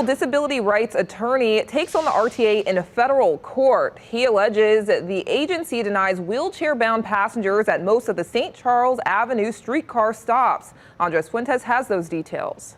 Disability rights attorney takes on the RTA in a federal court. He alleges the agency denies wheelchair-bound passengers at most of the St. Charles Avenue streetcar stops. Andres Fuentes has those details.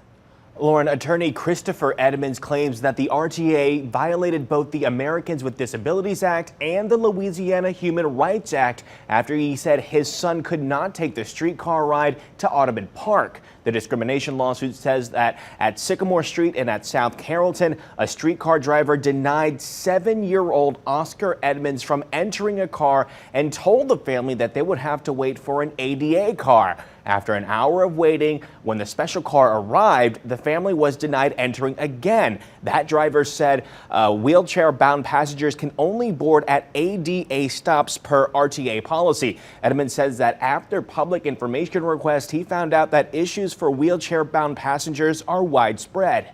Lauren, attorney Christopher Edmonds claims that the RTA violated both the Americans with Disabilities Act and the Louisiana Human Rights Act after he said his son could not take the streetcar ride to Audubon Park. The discrimination lawsuit says that at Sycamore Street and at South Carrollton, a streetcar driver denied 7-year-old Oscar Edmonds from entering a car and told the family that they would have to wait for an ADA car. After an hour of waiting, when the special car arrived, the family was denied entering again. That driver said wheelchair-bound passengers can only board at ADA stops per RTA policy. Edmonds says that after public information request, he found out that issues for wheelchair-bound passengers are widespread.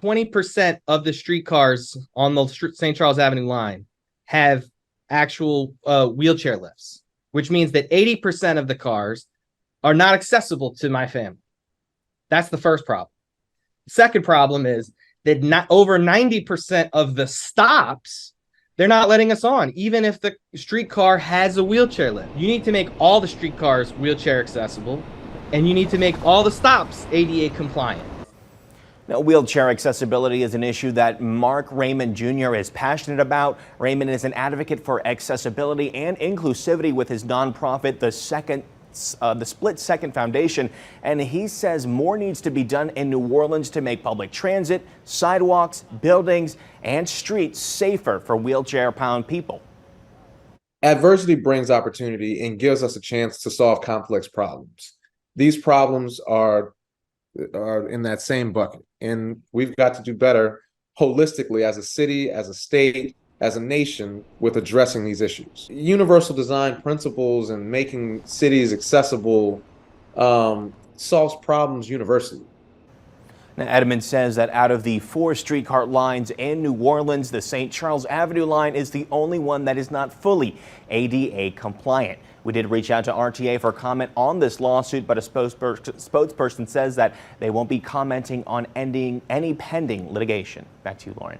20% of the streetcars on the St. Charles Avenue line have actual wheelchair lifts, which means that 80% of the cars are not accessible to my family. That's the first problem. The second problem is that not over 90% of the stops, they're not letting us on, even if the streetcar has a wheelchair lift. You need to make all the streetcars wheelchair accessible, and you need to make all the stops ADA compliant. Now, wheelchair accessibility is an issue that Mark Raymond Jr. is passionate about. Raymond is an advocate for accessibility and inclusivity with his nonprofit, the Split Second Foundation, and he says more needs to be done in New Orleans to make public transit, sidewalks, buildings, and streets safer for wheelchair-bound people. Adversity brings opportunity and gives us a chance to solve complex problems. These problems are in that same bucket, and we've got to do better holistically as a city, as a state, as a nation with addressing these issues. Universal design principles and making cities accessible solves problems universally. Now, Edmonds says that out of the 4 streetcar lines in New Orleans, the St. Charles Avenue line is the only one that is not fully ADA compliant. We did reach out to RTA for comment on this lawsuit, but a spokesperson says that they won't be commenting on ending any pending litigation. Back to you, Lauren.